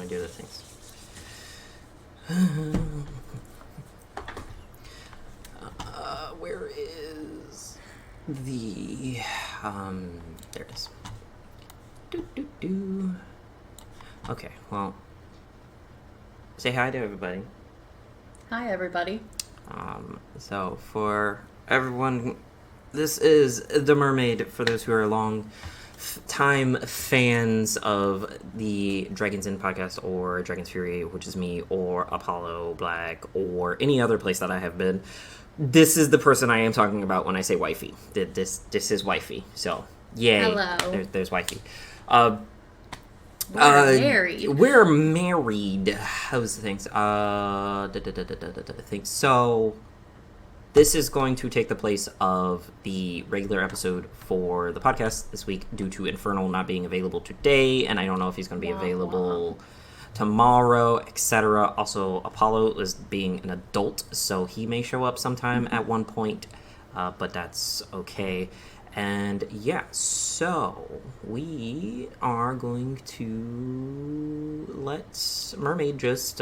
I do the things. Where is the... there it is. Okay, well, say hi to everybody. Hi, everybody. So for everyone, this is The Mermaid, for those who are long-time fans of the Dragon's Inn podcast, or Dragon's Fury, which is me, or Apollo Black, or any other place that I have been. This is the person I am talking about when I say wifey. This is wifey. So, yay. Hello. There's wifey. We're married. We're married. How's the things? Things. So, this is going to take the place of the regular episode for the podcast this week due to Infernal not being available today, and I don't know if he's going to be available tomorrow, etc. Also, Apollo is being an adult, so he may show up sometime at one point, but that's okay. And yeah, so we are going to let Mermaid just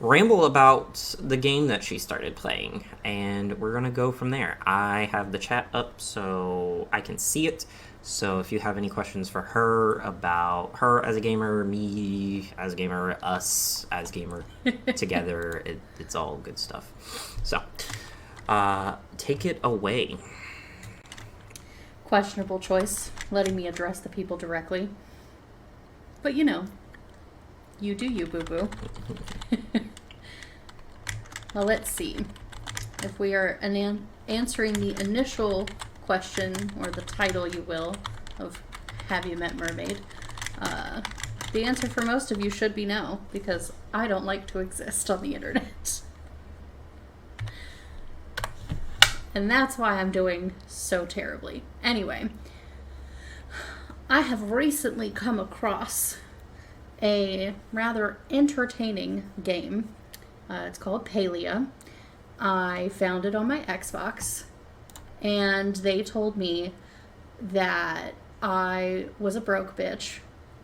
ramble about the game that she started playing, and we're going to go from there. I have the chat up so I can see it. So if you have any questions for her about her as a gamer, me as a gamer, us as gamer together, it's all good stuff. So take it away. Questionable choice, letting me address the people directly. But you know, you do you, boo-boo. Well, let's see. If we are answering the initial question, or the title, you will, of Have You Met Mermaid? The answer for most of you should be no, because I don't like to exist on the internet. And that's why I'm doing so terribly. Anyway, I have recently come across a rather entertaining game. It's called Palia. I found it on my Xbox, and they told me that I was a broke bitch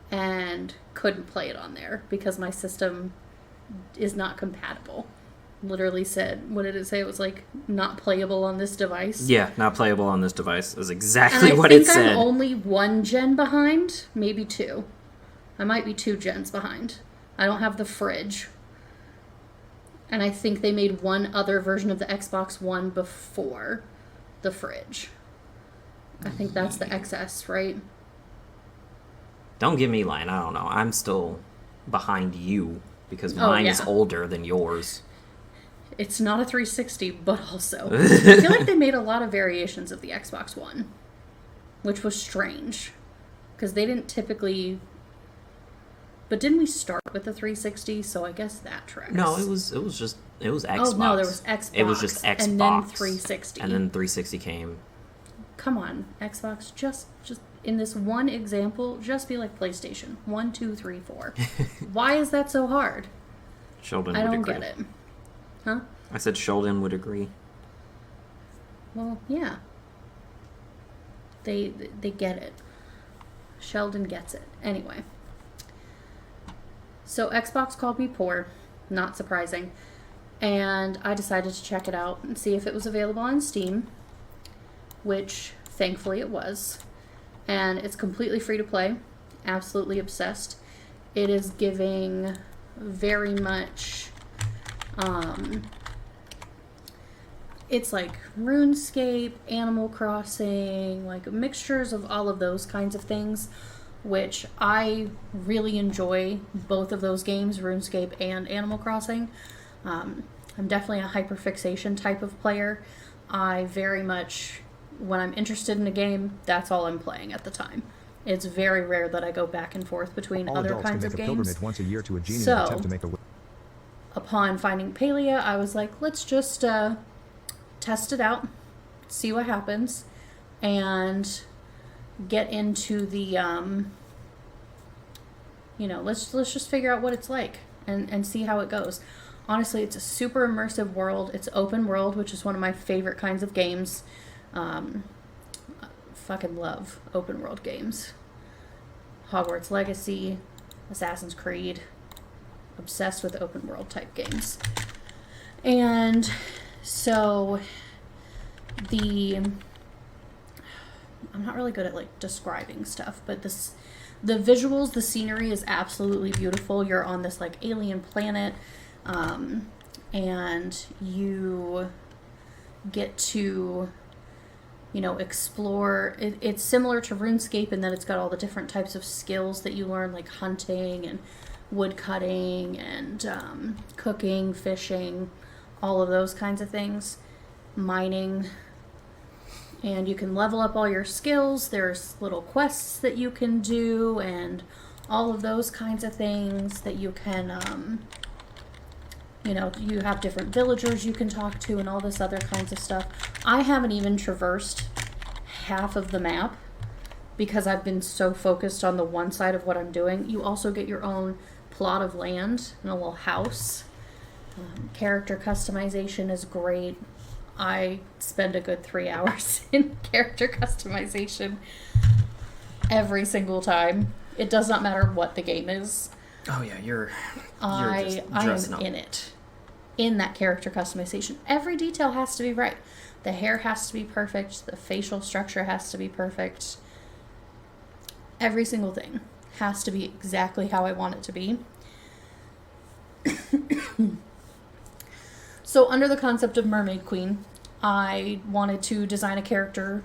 and couldn't play it on there because my system is not compatible. Literally said, what did it say? It was like, not playable on this device. Yeah, not playable on this device is exactly what it said. I think I'm only one gen behind, maybe two. I might be 2 gens behind. I don't have the fridge. And I think they made one other version of the Xbox One before the fridge. I think that's the XS, right? Don't give me line. I don't know. I'm still behind you because mine is older than yours. It's not a 360, but also. I feel like they made a lot of variations of the Xbox One, which was strange. Because they didn't typically... But didn't we start with the 360? So I guess that tracks. No, it was Xbox. Oh, no, there was Xbox. It was just Xbox. And then 360. And then 360 came. Come on, Xbox, just in this one example, just be like PlayStation. 1, 2, 3, 4. Why is that so hard? Sheldon I would don't agree. get it. Huh? I said Sheldon would agree. Well, yeah. They get it. Sheldon gets it. Anyway. So Xbox called me poor. Not surprising. And I decided to check it out and see if it was available on Steam. Which, thankfully, it was. And it's completely free to play. Absolutely obsessed. It is giving very much... it's like RuneScape, Animal Crossing, like mixtures of all of those kinds of things, which I really enjoy both of those games, RuneScape and Animal Crossing. I'm definitely a hyperfixation type of player. I very much, when I'm interested in a game, that's all I'm playing at the time. It's very rare that I go back and forth between all other kinds of games. Once a year to a genie So, attempt to make a upon finding Palia, I was like, let's just test it out, see what happens, and get into the, let's just figure out what it's like and see how it goes. Honestly, it's a super immersive world. It's open world, which is one of my favorite kinds of games. Fucking love open world games. Hogwarts Legacy, Assassin's Creed, obsessed with open world type games. And so I'm not really good at like describing stuff, but the visuals, the scenery is absolutely beautiful. You're on this like alien planet, and you get to, explore. It's similar to RuneScape in that it's got all the different types of skills that you learn, like hunting and wood cutting and cooking, fishing, all of those kinds of things, mining. And you can level up all your skills. There's little quests that you can do and all of those kinds of things that you can, you have different villagers you can talk to and all this other kinds of stuff. I haven't even traversed half of the map because I've been so focused on the one side of what I'm doing. You also get your own plot of land and a little house. Character customization is great. I spend a good 3 hours in character customization every single time. It does not matter what the game is. Oh yeah, I am in it. In that character customization. Every detail has to be right. The hair has to be perfect. The facial structure has to be perfect. Every single thing has to be exactly how I want it to be. So under the concept of Mermaid Queen, I wanted to design a character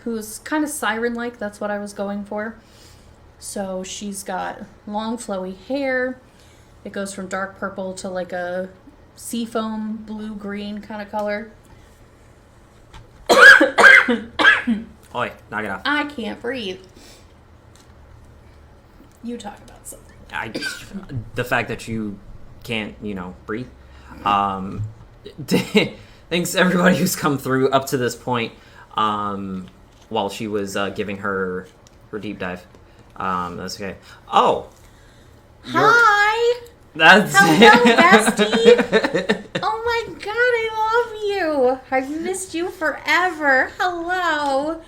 who's kind of siren-like. That's what I was going for. So she's got long flowy hair. It goes from dark purple to like a seafoam blue-green kind of color. Oi, knock it off. I can't breathe. You talk about something. The fact that you can't, breathe. Thanks everybody who's come through up to this point while she was giving her deep dive. That's okay. Oh. Hi. That's Hello, bestie. Oh my god, I love you. I've missed you forever. Hello.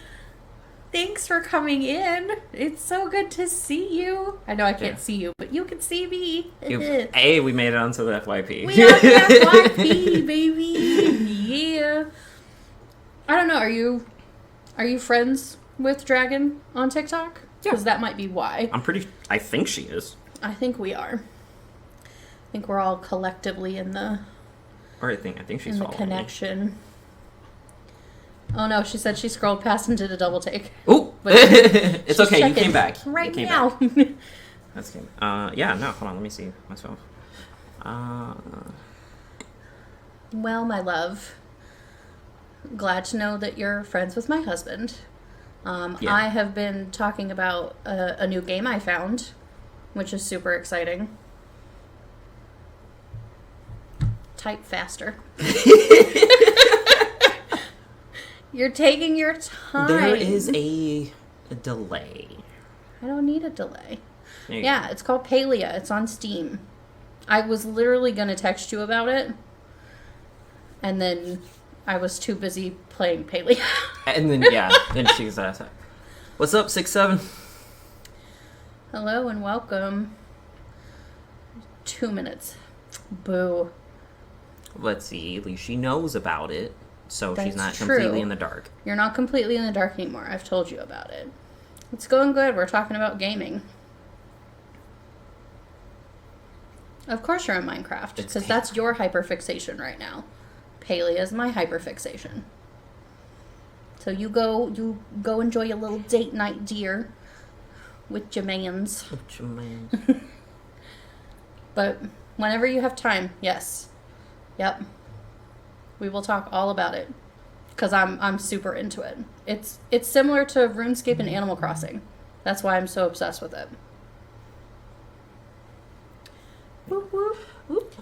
Thanks for coming in. It's so good to see you. I know I can't see you, but you can see me. Hey, we made it onto the FYP. We have the FYP, baby. Yeah. I don't know. Are you friends with Dragon on TikTok? Yeah. Because that might be why. I think she is. I think we are. I think we're all collectively in the... Or I think she's in the following connection. Me. Oh no, she said she scrolled past and did a double take. Oh! It's okay, you came back. Right came now. Back. That's good. Yeah, no, hold on, let me see myself. Well, my love, glad to know that you're friends with my husband. Yeah. I have been talking about a new game I found, which is super exciting. Type faster. You're taking your time. There is a delay. I don't need a delay. Yeah, it's called Palia. It's on Steam. I was literally going to text you about it, and then I was too busy playing Palia. And then, then she's what's up, 6'7"? Hello and welcome. 2 minutes. Boo. Let's see, at least she knows about it, so That's she's not true. completely in the dark. You're not completely in the dark anymore. I've told you about it. It's going good. We're talking about gaming. Of course you're in Minecraft, because that's your hyperfixation right now. Palia is my hyperfixation. So you go enjoy your little date night, dear, with your mans. With your mans. But whenever you have time, yes. Yep. We will talk all about it. Because I'm super into it. It's similar to RuneScape and Animal Crossing. That's why I'm so obsessed with it. Whoop, whoop, whoop.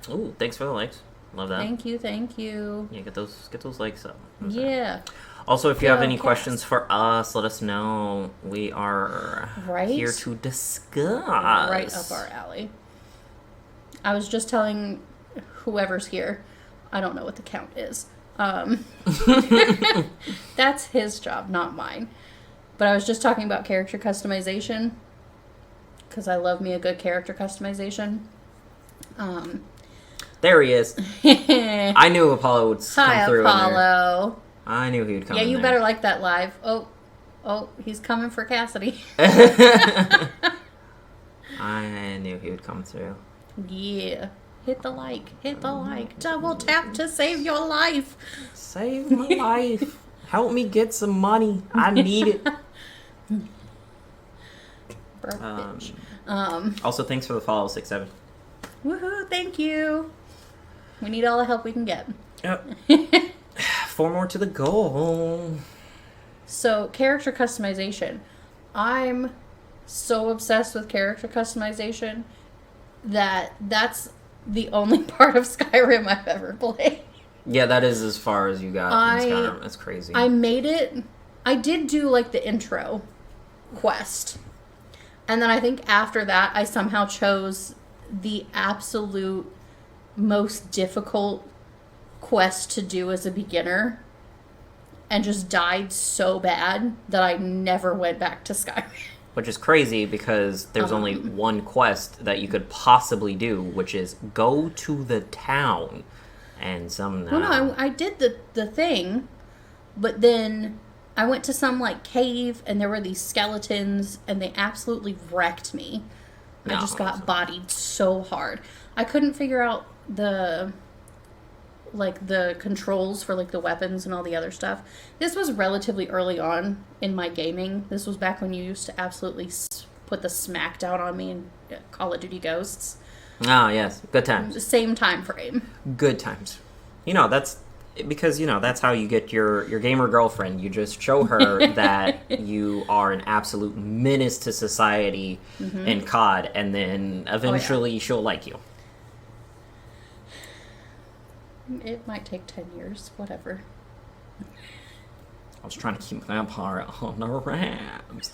Ooh, thanks for the likes. Love that. Thank you. Yeah, get those likes up. Yeah. Also, if you have any questions for us, let us know. We are here to discuss. Right up our alley. I was just telling whoever's here, I don't know what the count is. That's his job, not mine. But I was just talking about character customization. because I love me a good character customization. There he is. I knew Apollo would come through. Hi, Apollo. I knew he would come. Yeah, in you there. better like that live. Oh, he's coming for Cassidy. I knew he would come through. Yeah. Hit the like. Double tap to save your life. Save my life. Help me get some money. I need it. Broke bitch. Also, thanks for the follow, 6-7. Woohoo, thank you. We need all the help we can get. Yep. 4 more to the goal. So, character customization. I'm so obsessed with character customization that's the only part of Skyrim I've ever played. Yeah, that is as far as you got in Skyrim. That's crazy. I made it. I did do, like, the intro quest. And then I think after that, I somehow chose the absolute most difficult quest to do as a beginner. And just died so bad that I never went back to Skyrim. Which is crazy because there's only one quest that you could possibly do, which is go to the town and some... Well, no, I did the thing, but then I went to some, like, cave, and there were these skeletons, and they absolutely wrecked me. I just got bodied so hard. I couldn't figure out the controls for, like, the weapons and all the other stuff. This was relatively early on in my gaming. This was back when you used to absolutely put the smack down on me in Call of Duty Ghosts. Ah, yes. Good times. Same time frame. Good times. That's... Because, that's how you get your gamer girlfriend. You just show her that you are an absolute menace to society in COD, and then eventually she'll like you. It might take 10 years, whatever. I was trying to keep Vampire on the wraps.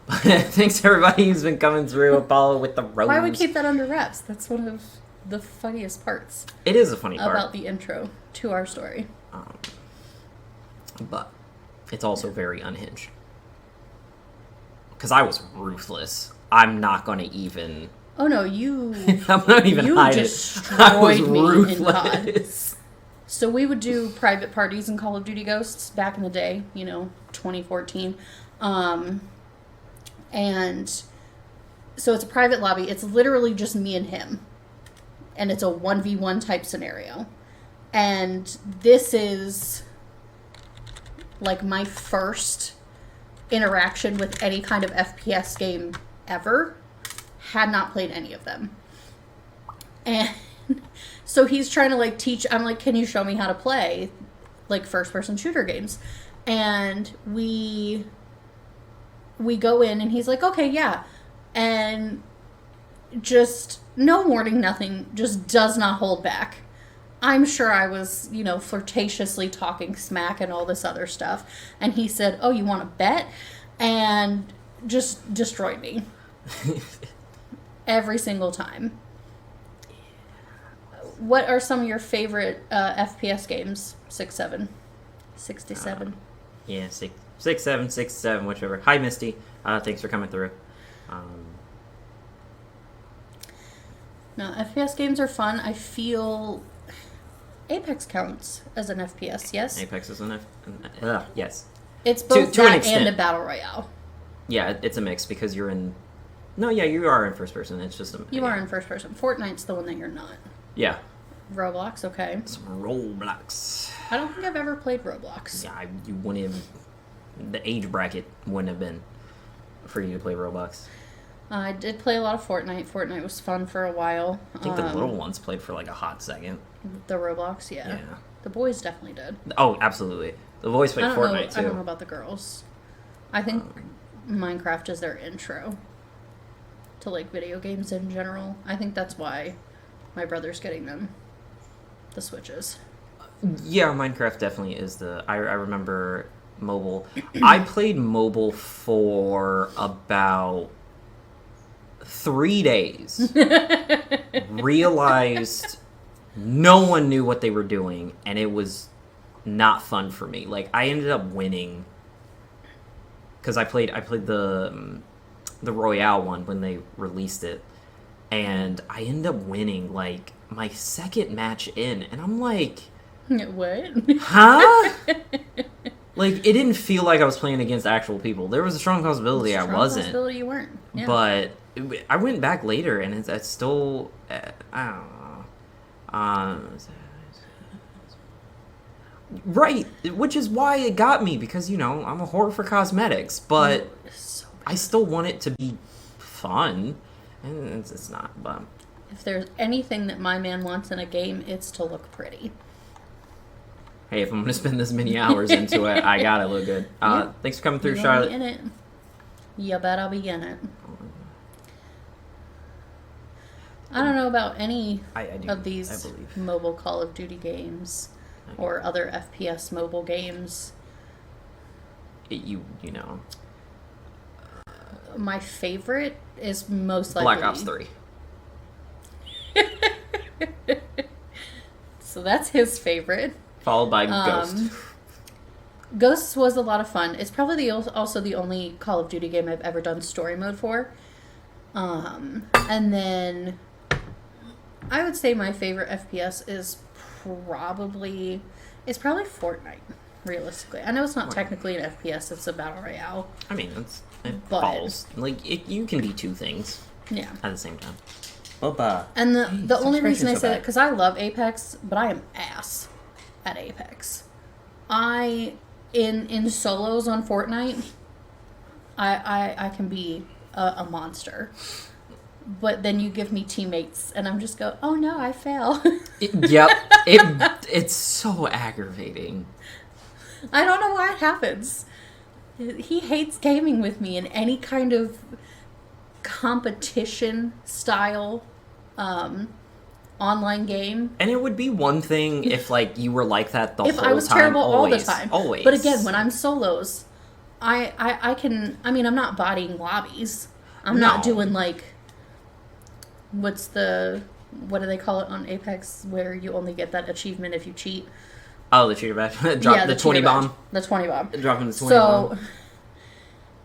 But thanks to everybody who's been coming through. Apollo with the rose. Why would we keep that under wraps? That's one of the funniest parts. It is a funny part. About the intro to our story. But it's also very unhinged. Because I was ruthless. I'm not going to even... Oh no, you... I'm not even hide it. I was me in COD. ruthless. So we would do private parties in Call of Duty Ghosts back in the day, 2014. And so it's a private lobby. It's literally just me and him. And it's a 1v1 type scenario. And this is like my first interaction with any kind of FPS game ever. Had not played any of them. And so he's trying to, like, teach... I'm like, can you show me how to play, like, first-person shooter games? And we go in, and he's like, okay, yeah. And just, no warning, nothing, just does not hold back. I'm sure I was, flirtatiously talking smack and all this other stuff. And he said, oh, you want to bet? And just destroyed me. Every single time. What are some of your favorite FPS games? 6-7. 67. Yeah, 6-7, whichever. Hi, Misty. Thanks for coming through. No, FPS games are fun. I feel Apex counts as an FPS, yes? Apex is an yes. It's both to an that extent. and a battle royale. Yeah, it's a mix because you're in... No, yeah, you are in first person. It's just... You are in first person. Fortnite's the one that you're not. Yeah. Roblox, okay. Some Roblox. I don't think I've ever played Roblox. Yeah, you wouldn't have... The age bracket wouldn't have been for you to play Roblox. I did play a lot of Fortnite. Fortnite was fun for a while. I think the little ones played for like a hot second. The Roblox, yeah. The boys definitely did. Oh, absolutely. The boys played Fortnite too. I don't know about the girls. I think Minecraft is their intro to, like, video games in general. I think that's why my brother's getting them. The Switches. Yeah, Minecraft definitely is the... I remember mobile. I played mobile for about 3 days. Realized no one knew what they were doing, and it was not fun for me. Like, I ended up winning because I played the the Royale one when they released it, and I ended up winning like my second match in, and I'm like, What? huh? Like, it didn't feel like I was playing against actual people. There was a strong possibility I wasn't. Possibility you weren't. Yeah. But I went back later, and it's still, I don't know. Right, which is why it got me, because, you know, I'm a whore for cosmetics, but So I still want it to be fun, and it's not, but... if there's anything that my man wants in a game, it's to look pretty. Hey, if I'm going to spend this many hours into it, I gotta look good. Yeah. Thanks for coming through, You Charlotte. Be in it. You bet I'll be in it. I don't know about any I do, of these I believe. mobile Call of Duty games or other FPS mobile games. You know. My favorite is most likely Black Ops 3. So that's his favorite. Followed by Ghost. Ghosts was a lot of fun. It's probably also the only Call of Duty game I've ever done story mode for. And then I would say my favorite FPS is probably Fortnite. Realistically, I know it's not technically an FPS; it's a battle royale. I mean, it But- falls. Like, you can be two things Yeah. at the same time. Opa. And the only reason I so say that bad. because I love Apex, but I am ass at Apex. In solos on Fortnite, I can be a monster. But then you give me teammates, and I'm just go, oh no, I fail. Yep. It's so aggravating. I don't know why it happens. He hates gaming with me in any kind of competition style online game. And it would be one thing if, like, you were like that the If whole time. I was terrible always, all the time. Always. But again, when I'm solos, I can, I mean, I'm not bodying lobbies. I'm not No. doing like, what do they call it on Apex where you only get that achievement if you cheat? Oh, the cheater badge. Drop the 20 cheater bomb. badge. The 20 bomb. Dropping the 20 So, bomb.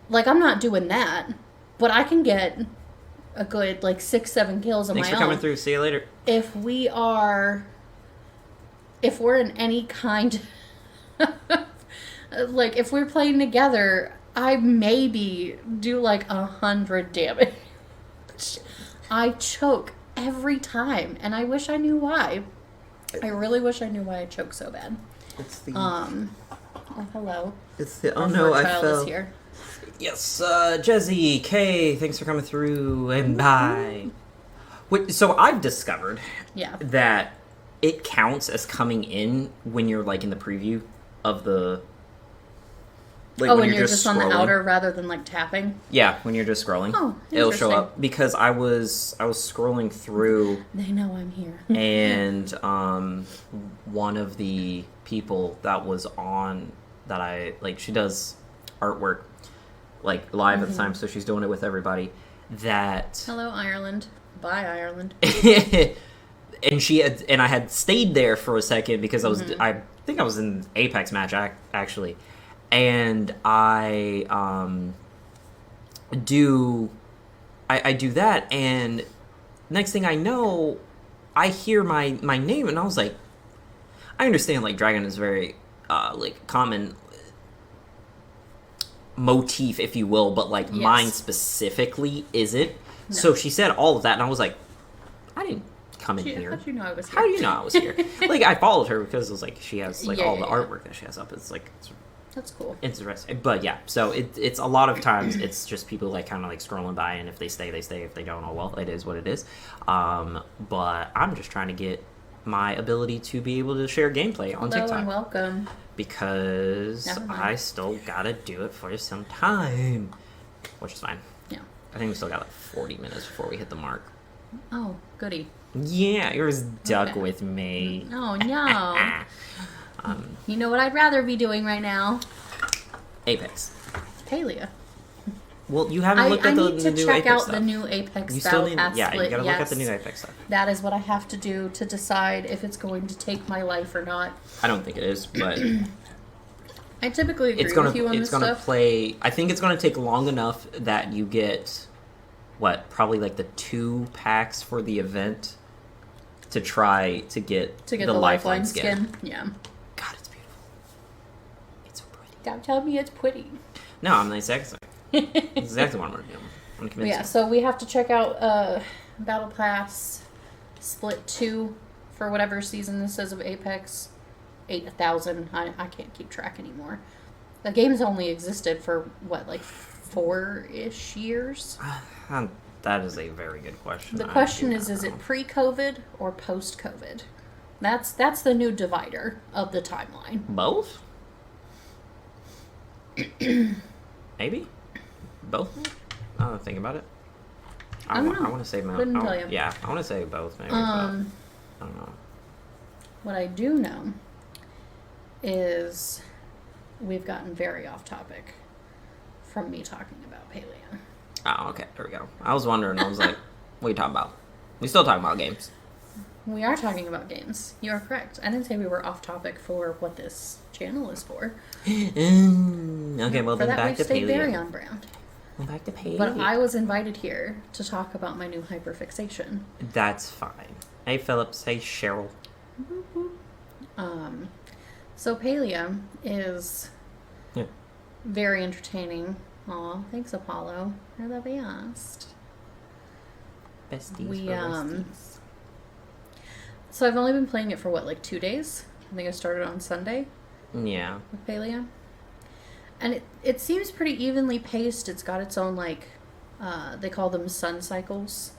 like, I'm not doing that, but I can get a good, like, 6-7 kills on Thanks my for coming own. through. See you later. If we're in any kind like, if we're playing together, I maybe do, like, 100 damage. I choke every time, and I wish I knew why. I really wish I knew why I choke so bad. It's the... Oh, hello. It's the... Oh Our no, fur I child fell. is here. Yes, Jezzy, Kay, thanks for coming through, and bye. Wait, so I've discovered Yeah. that it counts as coming in when you're, like, in the preview of the... Like, Oh, when you're just on the scrolling. outer rather than, like, tapping? Yeah, when you're just scrolling. Oh, it'll show interesting. up. Because I was scrolling through, They know I'm here. and one of the people that was on, that I, like, she does artwork, like, live at the time, so she's doing it with everybody, that... Hello, Ireland. Bye, Ireland. and I had stayed there for a second because I think I was in an Apex match actually, and I do that, and next thing I know, I hear my name, and I was like, I understand, like, Dragon is very like common motif, if you will, but like Yes. mine specifically isn't. So she said all of that, and I was like, I didn't come in here. How did you know I was here? How do you know I was here? Like, I followed her because it was like she has like Yeah, all yeah, the yeah. artwork that she has up. It's like That's cool. it's interesting. But yeah, so it's a lot of times it's just people like kind of like scrolling by, and if they stay, they stay. If they don't, oh well, it is what it is. But I'm just trying to get my ability to be able to share gameplay on Hello TikTok and welcome. because Never mind. I still gotta do it for some time, which is fine. Yeah. I think we still got like 40 minutes before we hit the mark. Oh, goody. Yeah, you're stuck Okay. with me. Oh, no. You know what I'd rather be doing right now? Apex. Palia. Well, you haven't looked I at the need to new check Apex out stuff. the new Apex You still Battle need, Pass yeah, split. you gotta look at Yes. the new Apex stuff. That is what I have to do to decide if it's going to take my life or not. I don't think it is, but I typically agree It's gonna with you on it's this gonna stuff. play. I think it's gonna take long enough that you get probably like the 2 packs for the event to try to get To get the the lifeline skin. Yeah. God, it's beautiful. It's so pretty. Don't tell me it's pretty. No, I'm the exact same. That's exactly what I'm gonna do. I'm convinced. Yeah, so we have to check out Battle Pass Split 2 for whatever season this is of Apex. 8,000. I can't keep track anymore. The game's only existed for, what, like 4-ish years? That is a very good question. The question is it pre-COVID or post-COVID? That's the new divider of the timeline. Both? Maybe? Both? I don't know, think about it. I don't know. want to say Couldn't tell you. Yeah, I want to say both maybe. But I don't know. What I do know is we've gotten very off topic from me talking about Palia. Oh, okay. There we go. I was wondering. I was like, what are you talking about? We still talking about games. We are talking about games. You are correct. I didn't say we were off topic for what this channel is for. Okay, well For then that, back we've to stayed very Palia. on brand. Well, back to Palia. But I was invited here to talk about my new hyperfixation. That's fine. Hey, Phillips. Hey, Cheryl. So Palia is Yeah. very entertaining. Aw, thanks Apollo. You're the best. Besties We, for besties. So I've only been playing it for what, like 2 days? I think I started on Sunday Yeah. with Palia. And it seems pretty evenly paced. It's got its own, like, they call them sun cycles,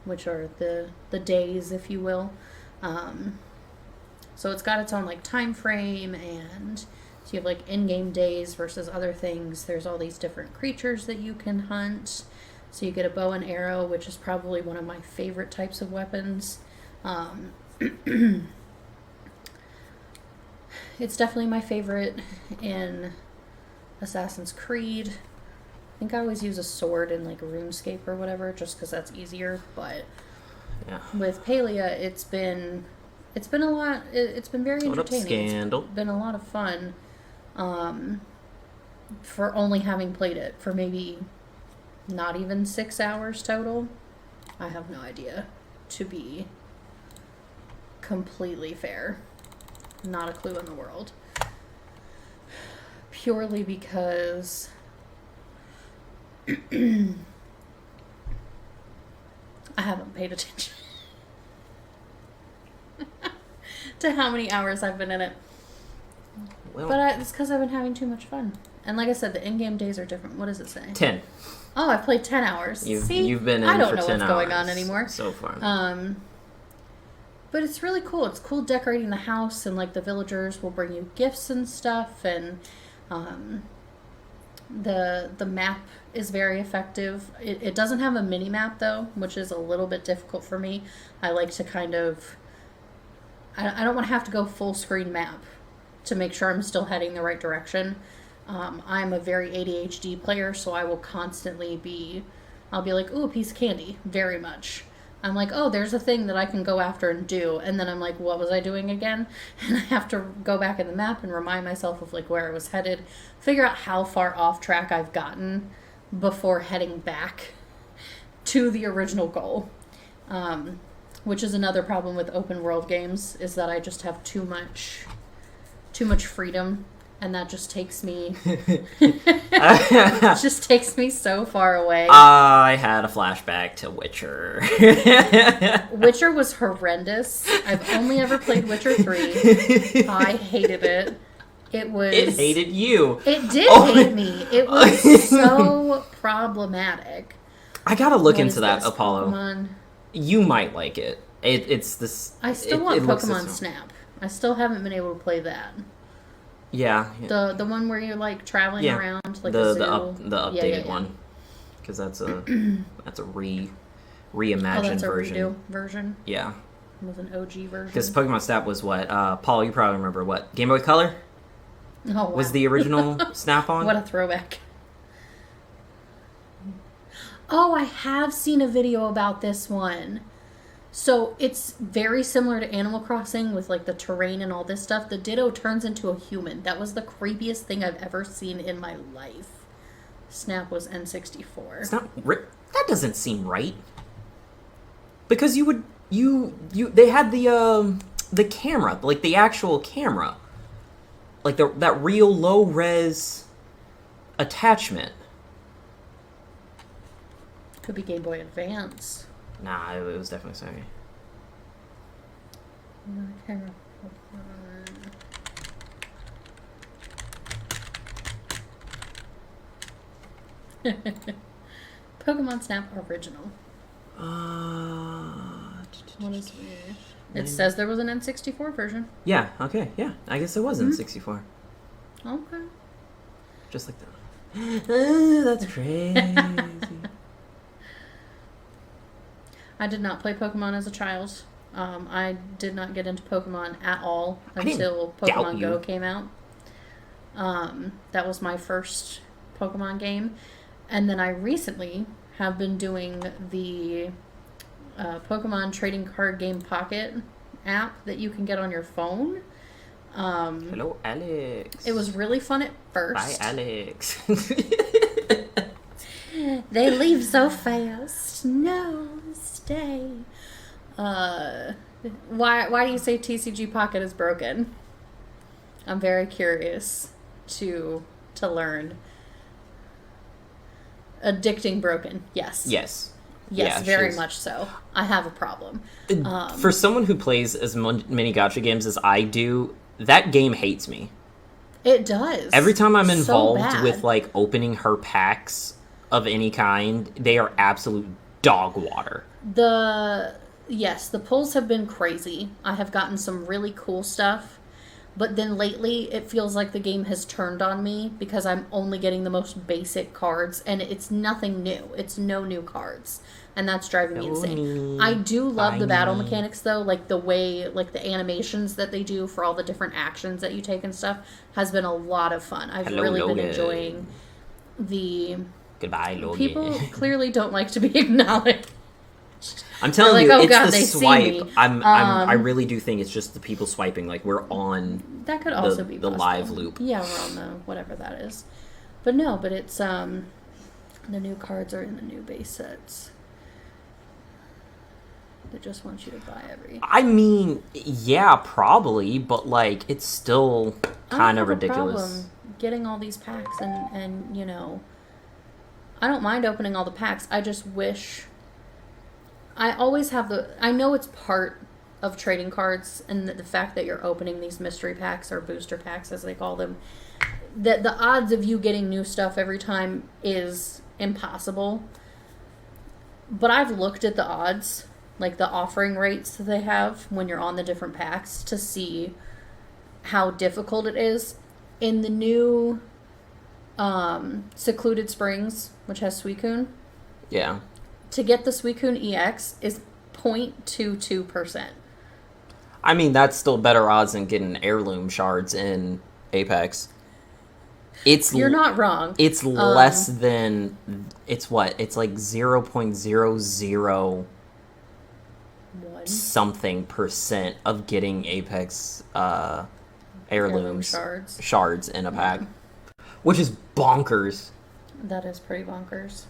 which are the days, if you will. So it's got its own, like, time frame, and so you have, like, in-game days versus other things. There's all these different creatures that you can hunt. So you get a bow and arrow, which is probably one of my favorite types of weapons. It's definitely my favorite in Assassin's Creed. I think I always use a sword in, like, RuneScape or whatever, just because that's easier, but Yeah. with Palia, it's been a lot. It's been very What up, entertaining. Scandal? It's been a lot of fun. For only having played it for maybe not even 6 hours total. I have no idea. To be completely fair, not a clue in the world. Purely because I haven't paid attention to how many hours I've been in it. Well, But it's because I've been having too much fun. And like I said, the in-game days are different. What does it say? 10. Oh, I've played 10 hours. You've been in I don't for know 10 what's going hours on anymore. so far. But it's really cool. It's cool decorating the house, and like the villagers will bring you gifts and stuff, and the map is very effective. It doesn't have a mini map though, which is a little bit difficult for me. I like to kind of I don't want to have to go full screen map to make sure I'm still heading the right direction. I'm a very ADHD player, so I will constantly I'll be like, ooh, a piece of candy, very much. I'm like, oh, there's a thing that I can go after and do, and then I'm like, what was I doing again? And I have to go back in the map and remind myself of like where I was headed, figure out how far off track I've gotten before heading back to the original goal. Which is another problem with open world games, is that I just have too much freedom, and that just takes me just takes me so far away. I had a flashback to Witcher. Witcher was horrendous. I've only ever played Witcher 3. I hated it. It hated you. It did hate me. It was so problematic. I gotta look What into is that, this, Apollo. Pokemon? You might like it. It's this. I still want Pokemon Snap. I still haven't been able to play that. Yeah. The one where you're like traveling around like a zoo. the updated one, because that's a reimagined that's a version. redo version. Yeah. It was an OG version. Because Pokemon Snap was what? Paul, you probably remember what? Game Boy Color oh, wow. was the original Snap on. What a throwback. Oh, I have seen a video about this one. So it's very similar to Animal Crossing with like the terrain and all this stuff. The Ditto turns into a human. That was the creepiest thing I've ever seen in my life. Snap was N64. It's not... That doesn't seem right. Because they had the camera, like the actual camera. Like that real low-res attachment. Could be Game Boy Advance. Nah, it was definitely Sony. Camera. Pokemon Snap original. What is it? It says there was an N64 version. Yeah, okay, yeah. I guess there was N64. Okay. Just like that. That's crazy. I did not play Pokemon as a child. I did not get into Pokemon at all until Pokemon Go came out. That was my first Pokemon game. And then I recently have been doing the Pokemon Trading Card Game Pocket app that you can get on your phone. Hello, Alex. It was really fun at first. Bye, Alex. They leave so fast. No, stay. Why do you say TCG Pocket is broken? I'm very curious to learn. Addicting broken. Yes. Yes. Yes, Yeah, very much so. I have a problem. For someone who plays as many gacha games as I do, that game hates me. It does. Every time I'm involved bad. with, like, opening her packs of any kind, they are absolute dog water. Yes, the pulls have been crazy. I have gotten some really cool stuff. But then lately, it feels like the game has turned on me because I'm only getting the most basic cards, and it's nothing new. It's no new cards, and that's driving me insane. I do love the battle mechanics, though. Like, the way, like, the animations that they do for all the different actions that you take and stuff has been a lot of fun. I've really been enjoying the... Goodbye, Logan. People clearly don't like to be acknowledged. I'm telling like, you, oh, it's God, the they swipe. see me. I really do think it's just the people swiping. Like, we're on that could also be the live loop. Yeah, we're on the whatever that is. But no, but it's the new cards are in the new base sets. They just want you to buy every. I mean, yeah, probably, but like, it's still kind of ridiculous. Problem getting all these packs and you know, I don't mind opening all the packs. I just wish. I always have I know it's part of trading cards and the fact that you're opening these mystery packs or booster packs as they call them, that the odds of you getting new stuff every time is impossible. But I've looked at the odds, like the offering rates that they have when you're on the different packs to see how difficult it is. In the new Secluded Springs, which has Suicune. Yeah. To get the Suicune EX is 0.22%. I mean, that's still better odds than getting heirloom shards in Apex. You're not wrong. It's less than... It's what? It's like 0.00 something % of getting Apex heirloom shards in a pack. Yeah. Which is bonkers. That is pretty bonkers.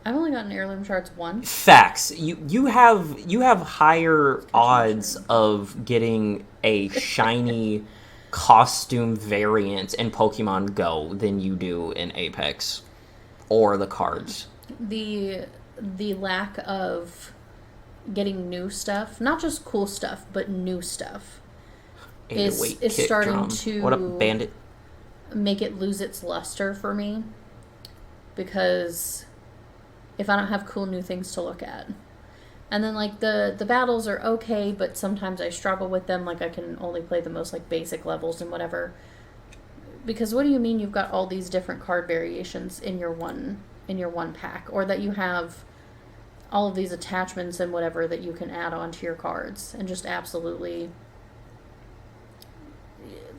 I've only gotten heirloom shards once. Facts. You have higher odds of getting a shiny costume variant in Pokemon Go than you do in Apex or the cards. The lack of getting new stuff, not just cool stuff, but new stuff, is starting to what up, Bandit? Make it lose its luster for me, because if I don't have cool new things to look at. And then, like, the battles are okay, but sometimes I struggle with them. Like, I can only play the most, like, basic levels and whatever. Because what do you mean you've got all these different card variations in your one pack? Or that you have all of these attachments and whatever that you can add onto your cards and just absolutely...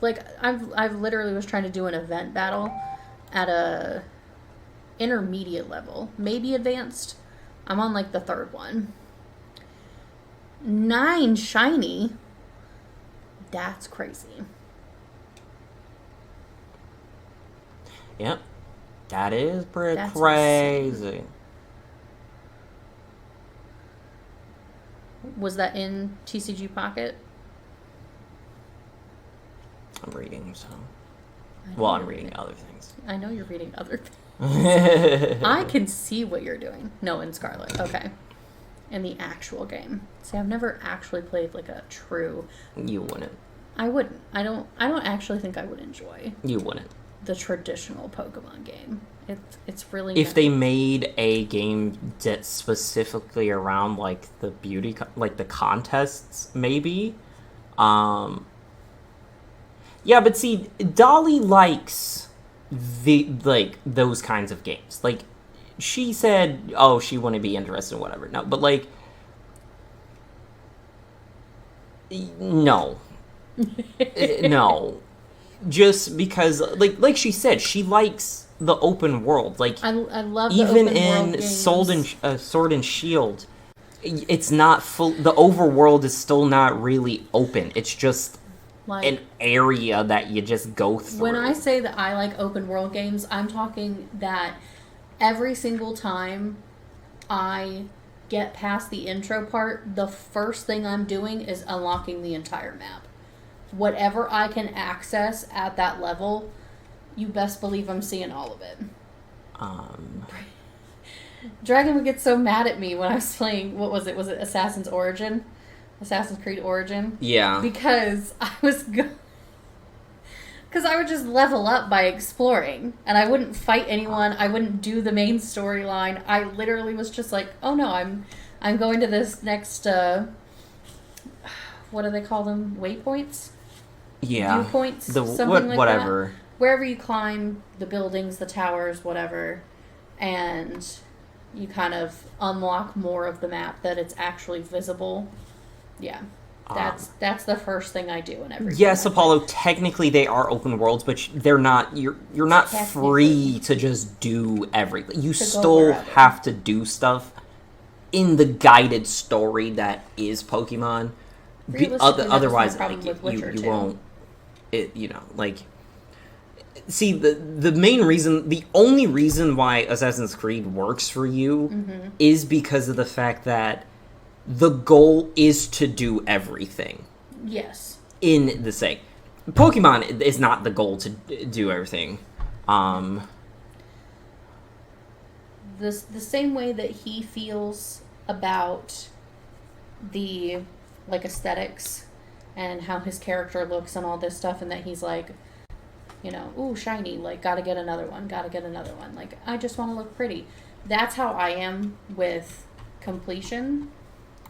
Like, I've literally was trying to do an event battle at a intermediate level, maybe advanced. I'm on like the third one, 9 shiny. That's crazy. Yep. That is pretty That's crazy. insane. Was that in TCG Pocket? I'm reading, so. I know Well, I'm you're reading other things. I know you're reading other things. I can see what you're doing. No, in Scarlet. Okay. In the actual game. See, I've never actually played like a true. You wouldn't. I wouldn't. I don't actually think I would enjoy You wouldn't. the traditional Pokemon game. It's really If they made a game that's specifically around like the like the contests, maybe. Yeah, but see, Dolly likes those kinds of games. Like, she said, oh, she wouldn't be interested in whatever. No, but like, no, no, just because like she said, she likes the open world. Like, I love even the open world in games. Sword and Shield, it's not full. The overworld is still not really open. It's just Like, an area that you just go through. when I say that I like open world games, I'm talking that every single time I get past the intro part, the first thing I'm doing is unlocking the entire map. Whatever I can access at that level, you best believe I'm seeing all of it. Dragon would get so mad at me when I was playing, what was it? Was it Assassin's Creed Origin? Yeah. Because I was because I would just level up by exploring, and I wouldn't fight anyone. I wouldn't do the main storyline. I literally was just like, oh no, I'm going to this next what do they call them? Waypoints? Yeah. Viewpoints? The something like whatever. that. Wherever you climb the buildings, the towers, whatever, and you kind of unlock more of the map that it's actually visible. Yeah. That's the first thing I do in every Yes, game. Apollo, technically they are open worlds, but they're not. You're not free to just do everything. You still wherever. have to do stuff in the guided story that is Pokemon. Realistically, that was my Otherwise, problem like with Witcher you 2. won't. Like. See, the only reason why Assassin's Creed works for you is because of the fact that the goal is to do everything. Yes. In the same. Pokemon is not the goal to do everything. The same way that he feels about the like aesthetics and how his character looks and all this stuff, and that he's like, ooh, shiny, like, gotta get another one. Like, I just want to look pretty. That's how I am with completion.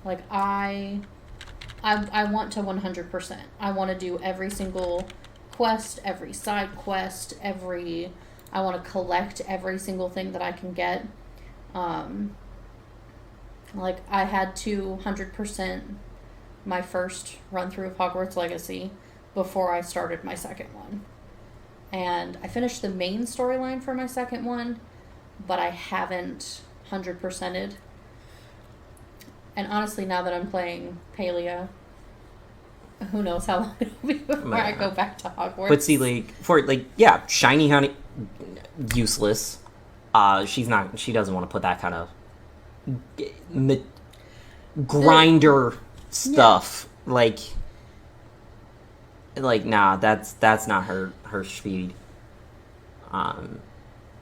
Like, I want to 100%. I want to do every single quest, every side quest, I want to collect every single thing that I can get. Like, I had to 100% my first run through of Hogwarts Legacy before I started my second one. And I finished the main storyline for my second one, but I haven't 100%ed. And honestly, now that I'm playing Palia, who knows how long it'll be before I go back to Hogwarts. But see, Shiny Honey, useless. She doesn't want to put that kind of grinder stuff. Yeah. Like, nah, that's not her speed.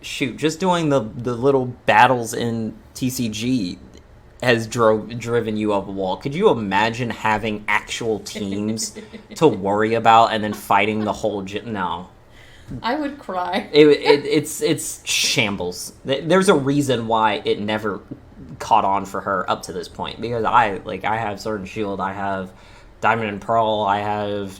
Shoot, just doing the little battles in TCG has driven you up a wall. Could you imagine having actual teams to worry about and then fighting the whole No. I would cry. It's shambles. There's a reason why it never caught on for her up to this point, because I have Sword and Shield, I have Diamond and Pearl, I have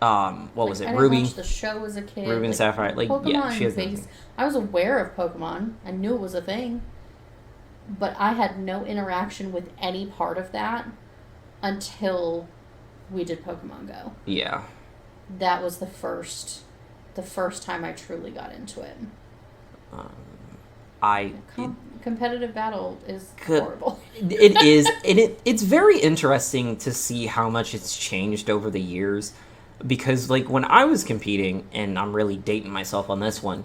what was it? I Ruby. didn't watch the show as a kid. Ruby and Sapphire. Pokemon she has based. I was aware of Pokemon. I knew it was a thing, but I had no interaction with any part of that until we did Pokemon Go. Yeah. That was the first competitive battle is Good. horrible. It is. It's very interesting to see how much it's changed over the years. Because, like, when I was competing, and I'm really dating myself on this one,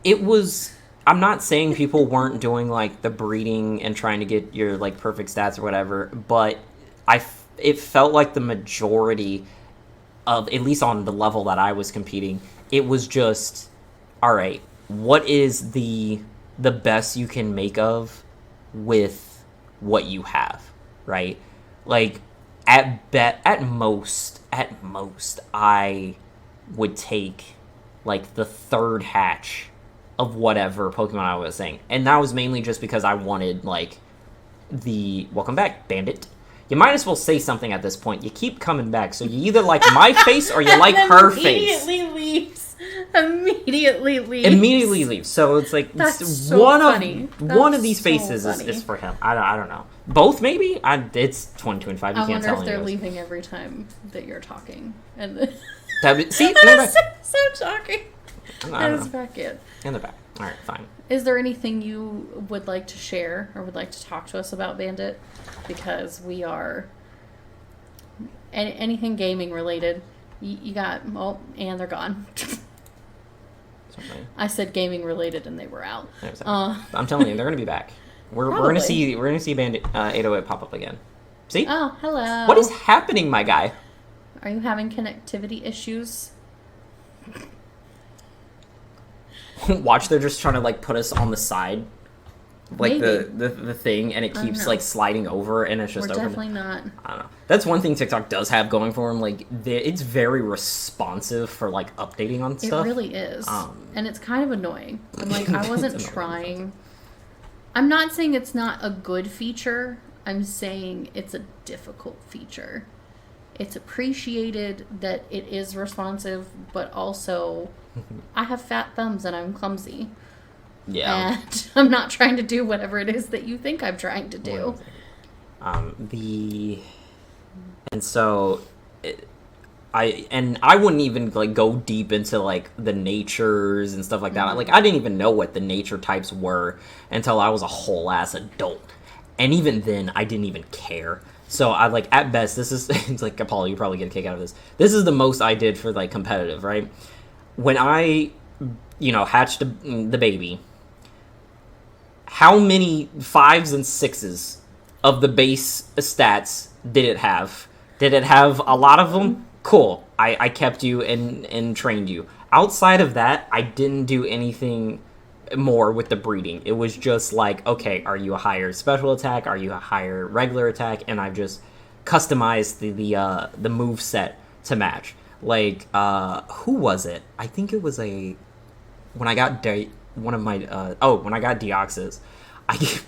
it was... I'm not saying people weren't doing, like, the breeding and trying to get your, like, perfect stats or whatever, but it felt like the majority of, at least on the level that I was competing, it was just, all right, what is the best you can make of with what you have, right? Like, at most, I would take, like, the third hatch of whatever Pokemon I was saying. And that was mainly just because I wanted, like, the... Welcome back, Bandit. You might as well say something at this point. You keep coming back, so you either like my face or you like her face. Immediately leaves. So it's like That's so funny. One of these so faces funny. is for him. I don't know. Both maybe. It's 2025. You I can't wonder tell. if they're anyways. leaving every time that you're talking. And See, that's so shocking. I That don't is know. back in. In the back. All right, fine. Is there anything you would like to share or would like to talk to us about, Bandit? Because we are anything gaming related. You got and they're gone. I said gaming related and they were out. I'm telling you, they're gonna be back. We're gonna see Bandit 808 pop up again. See? Oh, hello. What is happening, my guy? Are you having connectivity issues? Watch, they're just trying to like put us on the side, like Maybe. the thing, and it I don't keeps know. like sliding over, and it's just We're open. definitely not. I don't know. That's one thing TikTok does have going for them. Like, it's very responsive for like updating on It stuff. really is. Um, And it's kind of annoying. I'm like, I wasn't It's annoying. trying. I'm not saying it's not a good feature. I'm saying it's a difficult feature. It's appreciated that it is responsive, but also I have fat thumbs and I'm clumsy. Yeah. And I'm not trying to do whatever it is that you think I'm trying to do. I wouldn't even like go deep into like the natures and stuff like that. Like, I didn't even know what the nature types were until I was a whole ass adult, and even then I didn't even care. So I like, at best, this is it's like, Apollo, you probably get a kick out of this. This is the most I did for like competitive, right? When I, hatched the baby, how many 5s and 6s of the base stats did it have? Did it have a lot of them? Cool. I kept you and trained you. Outside of that, I didn't do anything more with the breeding. It was just like, okay, are you a higher special attack? Are you a higher regular attack? And I've just customized the move set to match. Like, who was it? I think it was when I got when I got Deoxys, I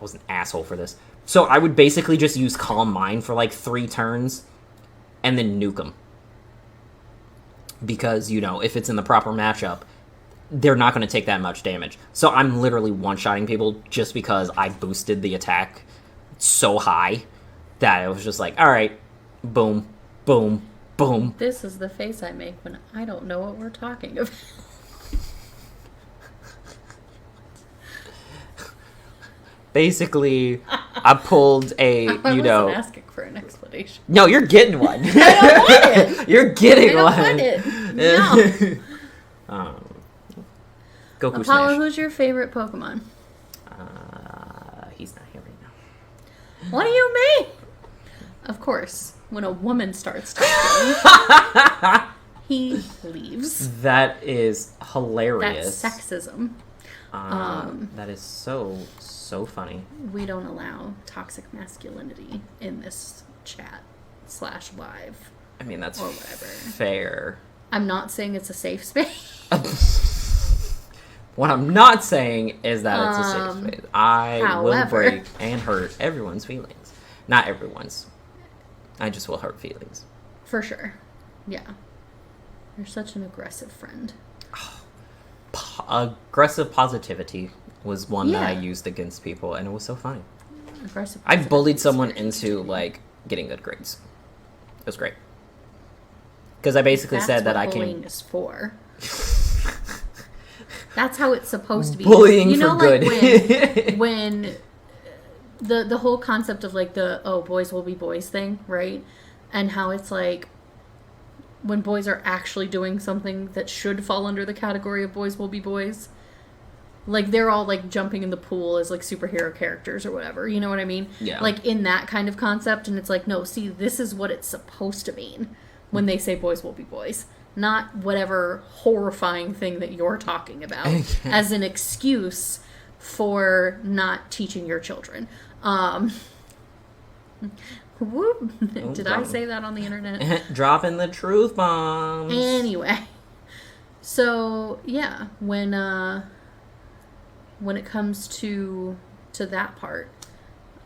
was an asshole for this. So I would basically just use Calm Mind for like 3 turns and then nuke them. Because, if it's in the proper matchup, they're not going to take that much damage. So I'm literally one-shotting people just because I boosted the attack so high that it was just like, all right, boom, boom, boom. This is the face I make when I don't know what we're talking about. Basically, I pulled I wasn't asking for an explanation. No, you're getting one. I don't want it. You're getting I one. don't want it. No. Goku Apollo, Smash. who's your favorite Pokemon? He's not here right now. What do you mean? Of course, when a woman starts talking, he leaves. That is hilarious. That's sexism. That is so funny. We don't allow toxic masculinity in this chat/live. I mean, that's or whatever. fair. I'm not saying it's a safe space. What I'm not saying is that it's a safe space. I will however. break and hurt everyone's feelings. Not everyone's. I just will hurt feelings. For sure. Yeah. You're such an aggressive friend. Aggressive positivity was one that I Yeah. used against people, and it was so funny. Aggressive. I bullied positivity is someone very into entertaining. like getting good grades. It was great. Because I basically That's said that what I bullying can. is for. That's how it's supposed to be. Bullying you know, for like good. when the whole concept of like the boys will be boys thing, right? And how it's like when boys are actually doing something that should fall under the category of boys will be boys. Like they're all like jumping in the pool as like superhero characters or whatever. You know what I mean? Yeah. Like in that kind of concept, and it's like, no, see, this is what it's supposed to mean when they say boys will be boys. Not whatever horrifying thing that you're talking about as an excuse for not teaching your children. Whoop. Did I say that on the internet? Dropping the truth bombs. Anyway. So, yeah, when it comes to that part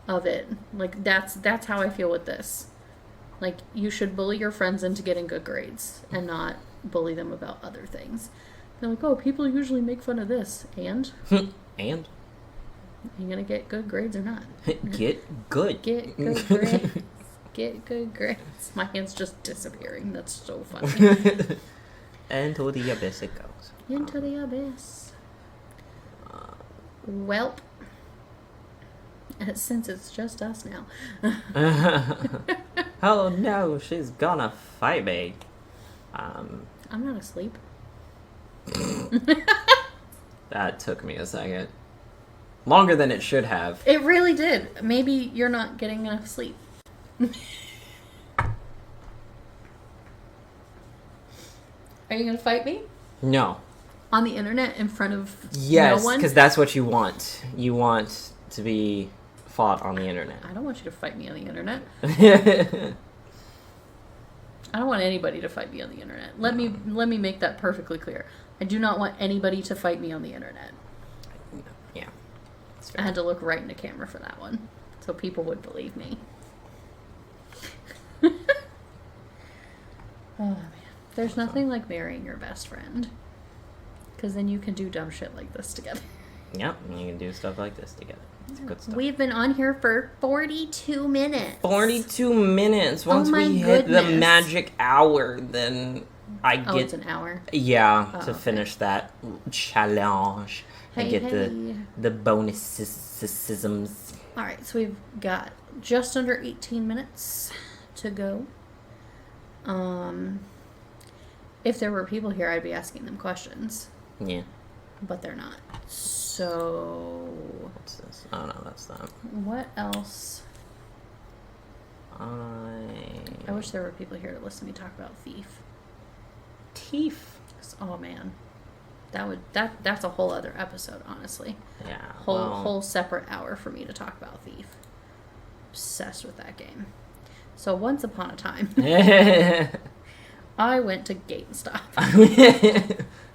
of it, like that's how I feel with this. Like, you should bully your friends into getting good grades and not bully them about other things. They're like, oh, people usually make fun of this. And? And? Are you going to get good grades or not? Get good. Get good grades. Get good grades. My hand's just disappearing. That's so funny. Into the abyss it goes. Into the abyss. Welp. Since it's just us now. Oh no, she's gonna fight me. I'm not asleep. That took me a second. Longer than it should have. It really did. Maybe you're not getting enough sleep. Are you gonna fight me? No. On the internet in front of Yes, no one? because that's what you want. You want to be fought on the internet. I don't want you to fight me on the internet. I don't want anybody to fight me on the internet. Let me make that perfectly clear. I do not want anybody to fight me on the internet. Yeah. I had to look right in the camera for that one, so people would believe me. Oh man, there's nothing like marrying your best friend, because then you can do dumb shit like this together. Yep, you can do stuff like this together. It's good stuff. We've been on here for 42 minutes. 42 minutes. Once we hit the magic hour, then I get... it's an hour? Yeah, to okay. finish that challenge. I get the bonuses. Alright, so we've got just under 18 minutes to go. If there were people here, I'd be asking them questions. Yeah. But they're not. So... What's this? Oh, no, that's that. What else? I wish there were people here to listen to me talk about Thief. Oh, man. That's a whole other episode, honestly. Yeah. Whole separate hour for me to talk about Thief. Obsessed with that game. So once upon a time, I went to GameStop.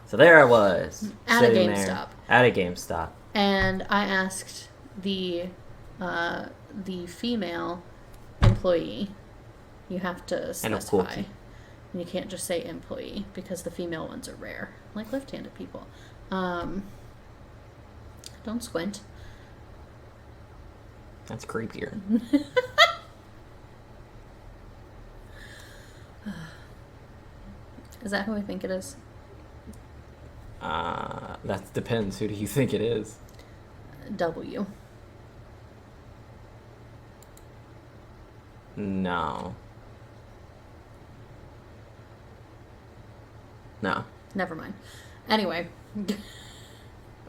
So there I was. At a GameStop. At a GameStop. And I asked the female employee, you have to specify. And you can't just say employee, because the female ones are rare. Like left-handed people. Don't squint. That's creepier. Is that who I think it is? That depends. Who do you think it is? W. No. No. Never mind. Anyway.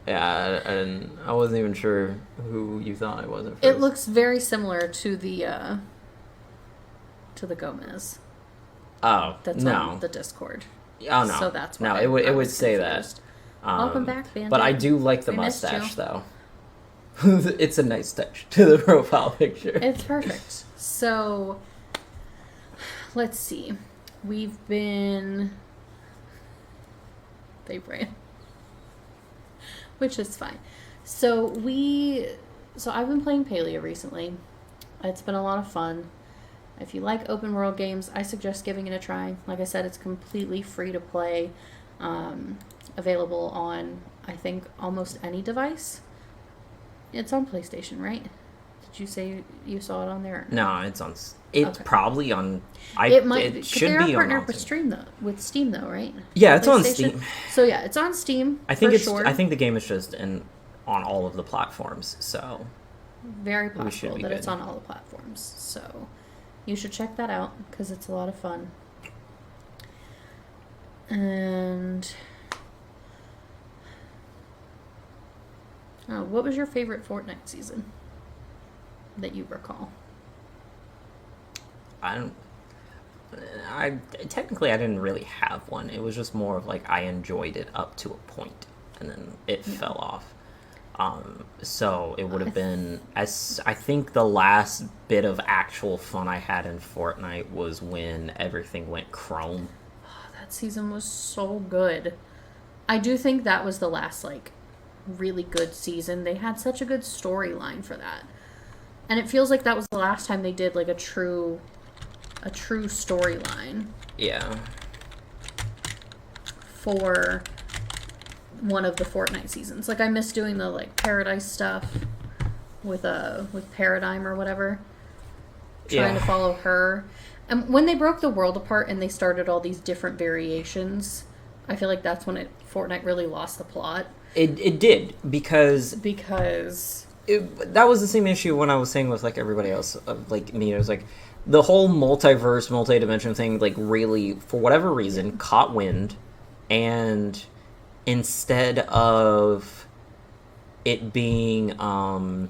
Yeah, and I wasn't even sure who you thought it was at first. It looks very similar to the Gomez. Oh, that's on the Discord. Oh no. So that's why. No, it would say that. Welcome back, Bandit. But I do like the mustache, though. It's a nice touch to the profile picture. It's perfect. So, let's see. We've been... They ran. Which is fine. So, I've been playing Palia recently. It's been a lot of fun. If you like open world games, I suggest giving it a try. Like I said, it's completely free to play. Available on, I think, almost any device. It's on PlayStation, right? Did you say you saw it on there? No, it's on. It's Okay. probably on. It might. It 'Cause should they are be on. partnered with Steam though, right? Yeah, it's on PlayStation. Steam. So yeah, it's on Steam. I think for it's. sure. I think the game is just on all of the platforms. So Very we should possible be that it's good. on all the platforms. So you should check that out because it's a lot of fun. And what was your favorite Fortnite season that you recall? I don't. I technically I didn't really have one. It was just more of like I enjoyed it up to a point, and then it fell off. So it would have been as I think the last bit of actual fun I had in Fortnite was when everything went Chrome. That season was so good. I do think that was the last like really good season. They had such a good storyline for that. And it feels like that was the last time they did like a true storyline Yeah. for one of the Fortnite seasons. Like I miss doing the like Paradise stuff with Paradigm or whatever. Trying to follow her. And when they broke the world apart and they started all these different variations, I feel like that's when Fortnite really lost the plot. It did because that was the same issue when I was saying with like everybody else like me. It was like the whole multiverse, multi-dimension thing like really for whatever reason caught wind, and instead of it being a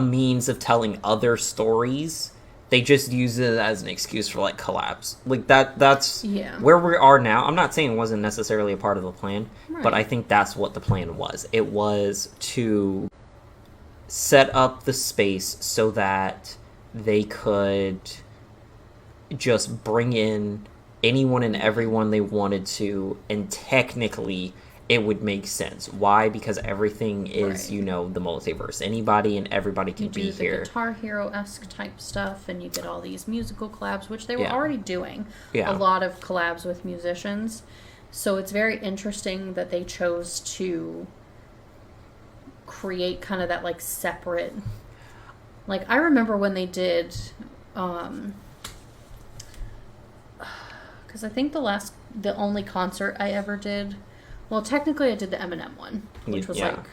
means of telling other stories, they just use it as an excuse for like collapse. Like that's where we are now. I'm not saying it wasn't necessarily a part of the plan, but I think that's what the plan was. It was to set up the space so that they could just bring in anyone and everyone they wanted to, and technically it would make sense. Why? Because everything is, the multiverse. Anybody and everybody can be here. You do the Guitar Hero-esque type stuff, and you get all these musical collabs, which they were already doing. A lot of collabs with musicians. So it's very interesting that they chose to create kind of that, like, separate... Like, I remember when they did... Because I think the only concert I ever did... Well, technically I did the Eminem one, which was like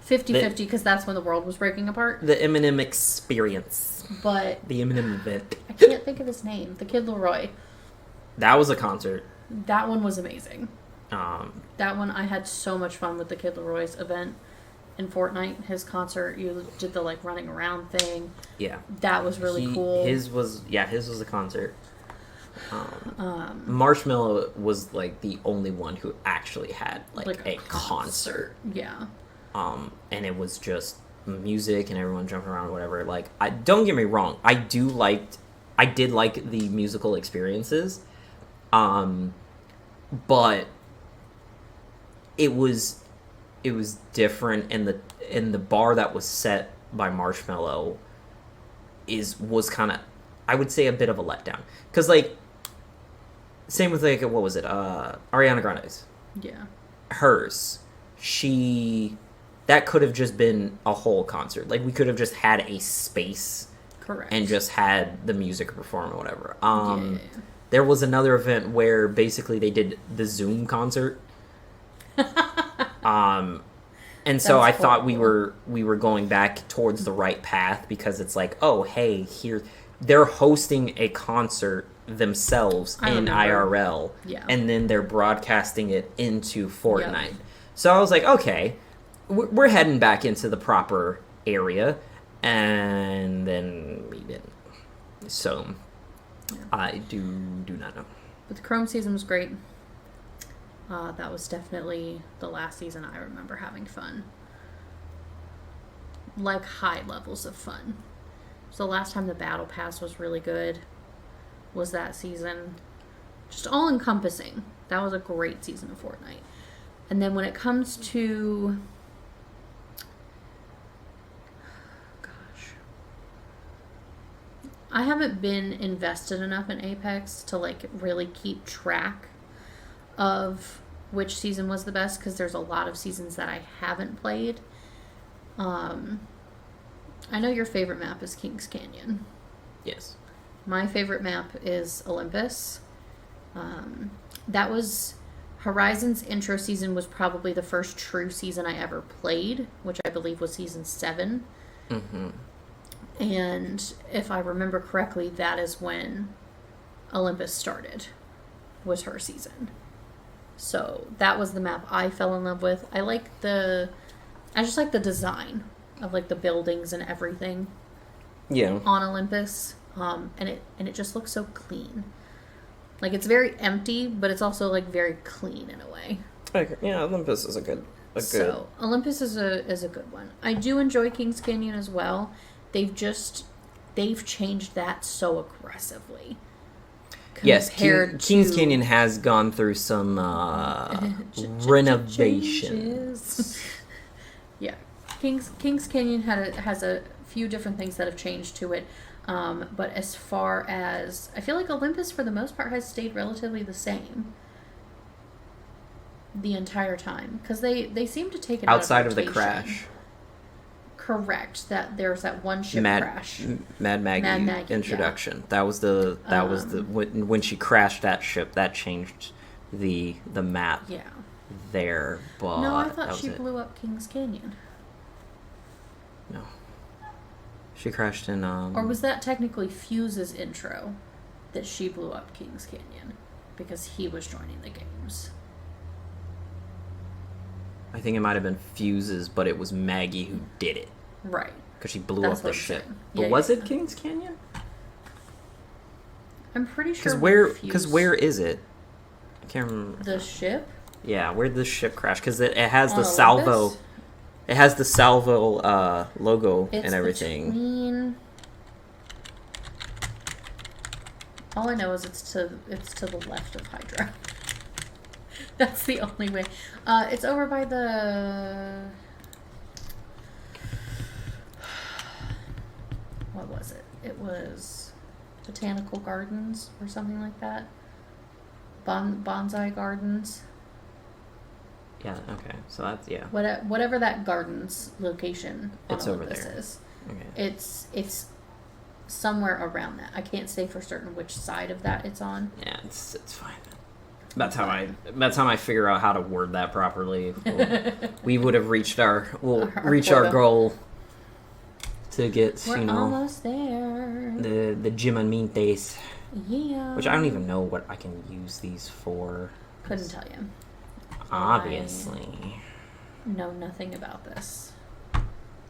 50-50 because that's when the world was breaking apart. The Eminem experience. But... The Eminem event. I can't think of his name. The Kid Laroi. That was a concert. That one was amazing. That one, I had so much fun with the Kid Laroi's event in Fortnite. His concert, you did the like running around thing. Yeah. That was really cool. His was a concert. Marshmello was like the only one who actually had like a concert. Yeah. And it was just music and everyone jumping around or whatever. Like, don't get me wrong, I did like the musical experiences. But it was different, and the bar that was set by Marshmello was kind of, I would say, a bit of a letdown, because like same with like what was it, Ariana Grande's, hers, that could have just been a whole concert. Like, we could have just had a space, correct, and just had the music perform or whatever. There was another event where basically they did the Zoom concert. And so I thought we were going back towards the right path, because it's like, oh, hey, here they're hosting a concert themselves in IRL, and then they're broadcasting it into Fortnite. Yep. So I was like, okay, we're heading back into the proper area, and then we didn't. So I do not know. But the Chrome season was great. That was definitely the last season I remember having fun. Like, high levels of fun. So the last time the Battle Pass was really good was that season. Just all-encompassing. That was a great season of Fortnite. And then when it comes to... I haven't been invested enough in Apex to, like, really keep track of which season was the best, because there's a lot of seasons that I haven't played. I know your favorite map is Kings Canyon. Yes. My favorite map is Olympus. That was Horizon's intro season was probably the first true season I ever played, which I believe was season 7. Mm-hmm. And if I remember correctly, that is when Olympus started, was her season. So that was the map I fell in love with. I just like the design of like the buildings and everything. Yeah. On Olympus, and it just looks so clean. Like, it's very empty, but it's also like very clean in a way. Okay. Yeah, Olympus is a good. So Olympus is a good one. I do enjoy Kings Canyon as well. They've changed that so aggressively. Yes, Kings Canyon has gone through some renovations. Yeah, Kings Canyon has a few different things that have changed to it. But as far as, I feel like Olympus for the most part has stayed relatively the same the entire time, because they seem to take it outside out of the crash. Correct, that there's that one ship crash. Mad Maggie introduction. Yeah. That was the when she crashed that ship, that changed the map. Yeah. There, but no, I thought she blew up Kings Canyon. No. She crashed in or was that technically Fuse's intro that she blew up Kings Canyon because he was joining the games? I think it might have been Fuse's, but it was Maggie who did it. Right. Because she blew up the ship. Yeah, but was it Kings Canyon? I'm pretty sure. Because where is it? I can't remember. The ship? Yeah, where did the ship crash? Because it has the salvo. It has the salvo logo and everything. Between... All I know is it's to the left of Hydra. That's the only way. It's over by the... What was it? It was Botanical Gardens or something like that. Bonsai Gardens. Yeah, okay. So that's, yeah. Whatever that gardens location on it's Olympus over there. is. Okay. It's somewhere around that. I can't say for certain which side of that it's on. Yeah, it's fine. By the time I figure out how to word that properly, we would have reached our goal to get We're almost there. the Diamantes. Yeah. Which I don't even know what I can use these for. Couldn't tell you. Obviously. I know nothing about this.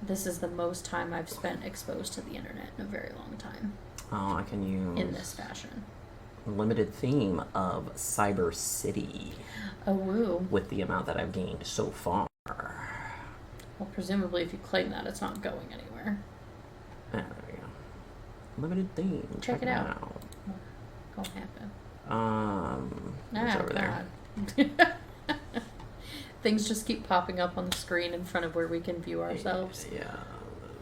This is the most time I've spent exposed to the internet in a very long time. Oh, I can use in this fashion. Limited theme of Cyber City. Oh, woo. With the amount that I've gained so far. Well, presumably if you claim that, it's not going anywhere. There we go. Limited theme. Check it out. Go happen. It's over there. Things just keep popping up on the screen in front of where we can view ourselves. Yeah.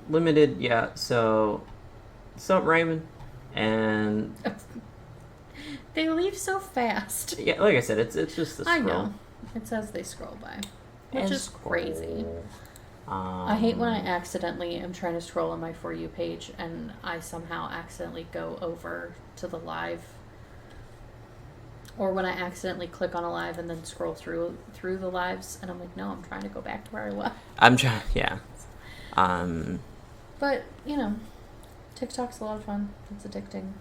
Limited, yeah. So, what's up, Raymond? And... They leave so fast. Yeah, like I said, it's just the scroll. I know. It says they scroll by. Which is crazy. I hate when I accidentally am trying to scroll on my For You page and I somehow accidentally go over to the live. Or when I accidentally click on a live and then scroll through the lives and I'm like, no, I'm trying to go back to where I was. I'm trying, yeah. But, you know, TikTok's a lot of fun. It's addicting.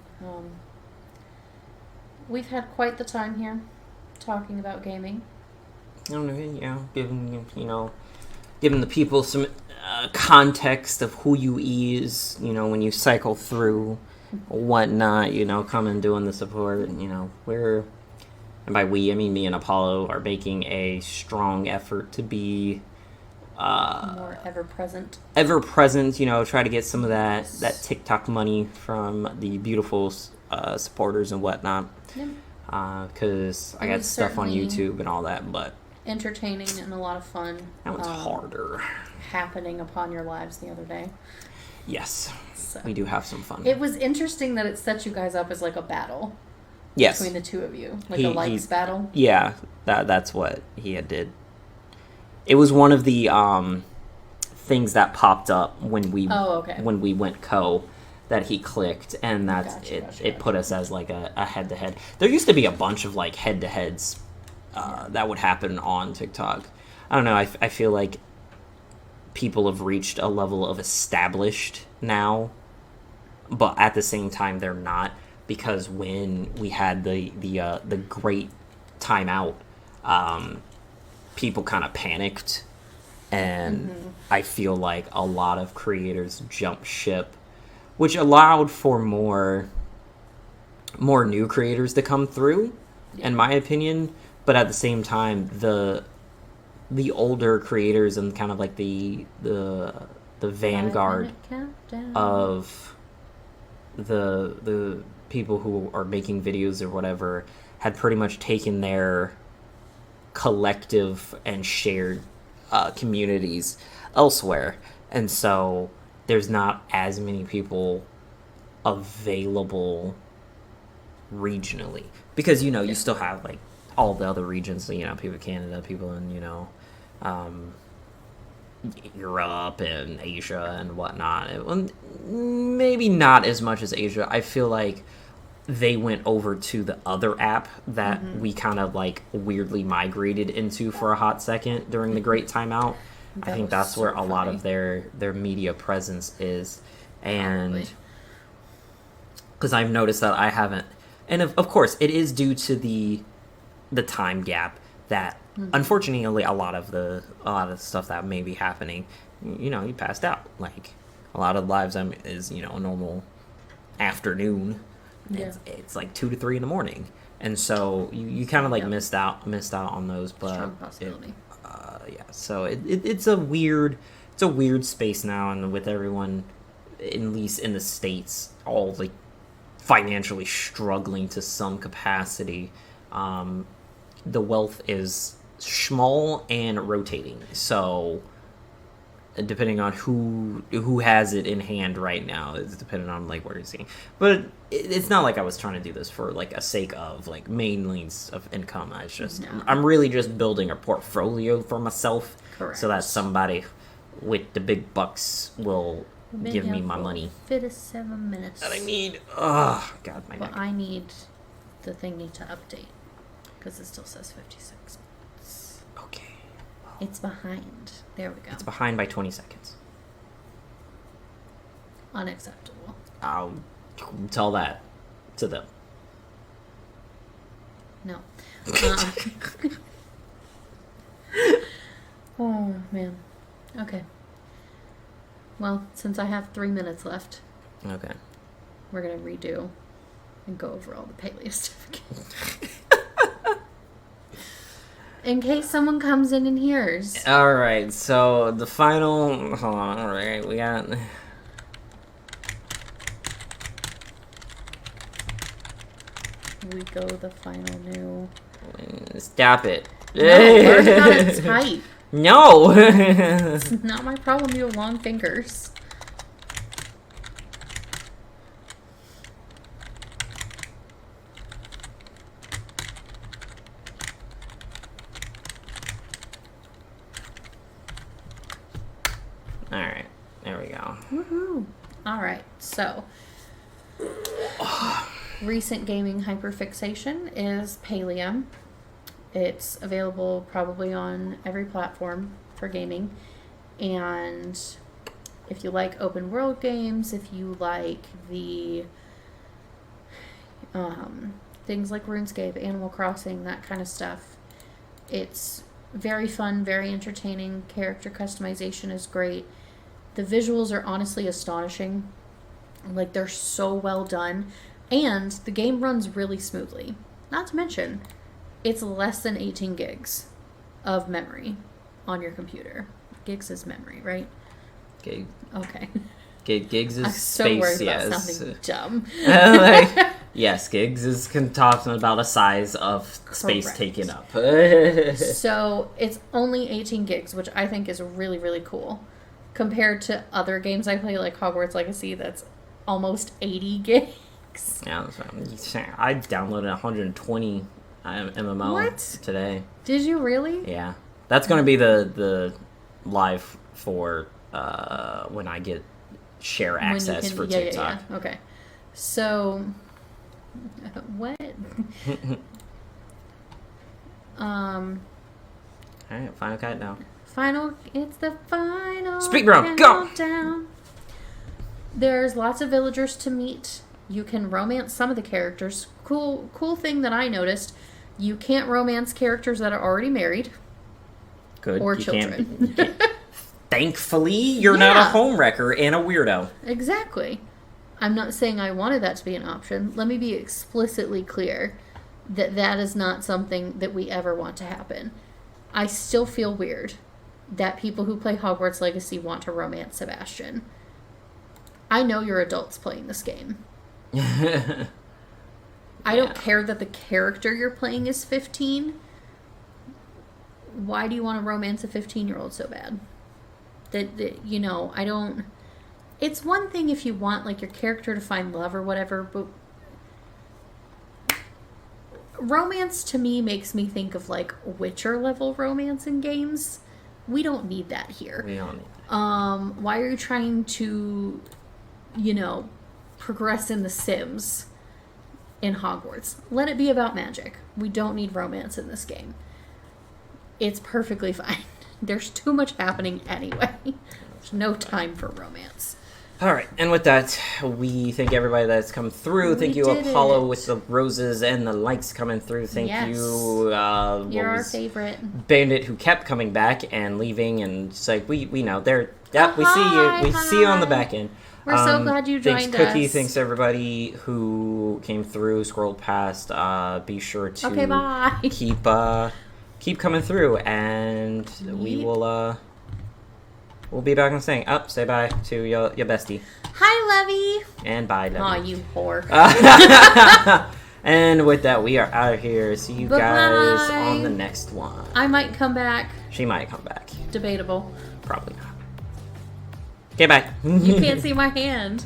We've had quite the time here talking about gaming. I don't know, giving the people some context of who you is, when you cycle through whatnot, coming doing the support, we're, and by we, I mean me and Apollo, are making a strong effort to be more ever-present, try to get some of that TikTok money from the beautiful supporters and whatnot. Because I got stuff on YouTube and all that, but entertaining and a lot of fun. That one's harder. Happening upon your lives the other day. Yes, so we do have some fun. It was interesting that it set you guys up as like a battle. Yes, between the two of you, like a likes battle. Yeah, that's what he had did. It was one of the things that popped up when we okay. when we went co that he clicked, and that's Gotcha. it put us as like a head-to-head. There used to be a bunch of like head-to-heads that would happen on TikTok. I don't know, I feel like people have reached a level of established now, but at the same time they're not, because when we had the great timeout, people kind of panicked, and I feel like a lot of creators jumped ship, which allowed for more new creators to come through, in my opinion. But at the same time, the older creators and kind of like the vanguard of the people who are making videos or whatever had pretty much taken their collective and shared communities elsewhere, and so there's not as many people available regionally, because you still have like all the other regions, people in Canada, people in Europe and Asia and whatnot. Maybe not as much as Asia. I feel like they went over to the other app that we kind of like weirdly migrated into for a hot second during the Great Timeout. I think that's where a lot of their media presence is, and because I've noticed that I haven't, and of course it is due to the time gap that unfortunately a lot of the stuff that may be happening, you passed out. Like a lot of lives is a normal afternoon. Yeah. It's like 2 to 3 in the morning, and so you kind of like missed out on those. But strong possibility. So it's a weird space now, and with everyone, at least in the States, all like financially struggling to some capacity, the wealth is small and rotating. So depending on who has it in hand right now, it's depending on like where you're seeing. But it's not like I was trying to do this for like a sake of like main means of income. I'm really just building a portfolio for myself. Correct. So that somebody with the big bucks will give me my money. 57 minutes. And I need God, my neck. I need the thingy to update because it still says 56 minutes. Okay. It's behind. There we go. It's behind by 20 seconds. Unacceptable. I'll tell that to them. No. Oh, man. Okay. Well, since I have 3 minutes left, okay, we're going to redo and go over all the paleo stuff again. In case someone comes in and hears. All right, so the final... Hold on, all right, we got... We go the final new... Stop it. No, learn how to type. No! It's not my problem you have long fingers. Alright, there we go. Woohoo! Alright, so... recent gaming hyperfixation is Pailium. It's available probably on every platform for gaming. And if you like open world games, if you like the things like RuneScape, Animal Crossing, that kind of stuff, it's very fun, very entertaining. Character customization is great. The visuals are honestly astonishing. Like, they're so well done. And the game runs really smoothly. Not to mention, it's less than 18 gigs of memory on your computer. Gigs is memory, right? Gig. Okay. Gigs is I'm so space, worried yes. about sounding dumb. Yes, gigs is talking about a size of space Correct. taken up. So it's only 18 gigs, which I think is really, really cool. Compared to other games I play, like Hogwarts Legacy, that's almost 80 gigs. Yeah, I downloaded 120 MMO today. Did you really? Yeah, that's going to be the live for when I get share access for TikTok. Yeah. Okay. So, what? All right, final countdown. It's the final Speak drum, go! countdown. There's lots of villagers to meet. You can romance some of the characters. Cool thing that I noticed. You can't romance characters that are already married. Good. Or you children. Thankfully, you're not a homewrecker and a weirdo. Exactly. I'm not saying I wanted that to be an option. Let me be explicitly clear that that is not something that we ever want to happen. I still feel weird that people who play Hogwarts Legacy want to romance Sebastian. I know you're adults playing this game. I don't care that the character you're playing is 15. Why do you want to romance a 15-year-old so bad? I don't... It's one thing if you want, like, your character to find love or whatever, but... Romance, to me, makes me think of, like, Witcher-level romance in games. We don't need that here. We don't need that. Why are you trying to, progress in The Sims in Hogwarts? Let it be about magic. We don't need romance in this game. It's perfectly fine. There's too much happening anyway. There's no time for romance. All right, and with that, we thank everybody that's come through. Thank you, Apollo, with the roses and the likes coming through. Thank you. You're our favorite. Bandit, who kept coming back and leaving, and it's like we know they're. Yeah, we see you. We see you on the back end. We're so glad you joined thanks, Cookie. Thanks everybody who came through, scrolled past. Be sure to bye. Keep coming through, and we will. We'll be back on saying, say bye to your bestie. Hi, Lovey. And bye, Lovey. Aw, you whore. And with that, we are out of here. See you guys on the next one. I might come back. She might come back. Debatable. Probably not. Okay, bye. You can't see my hand.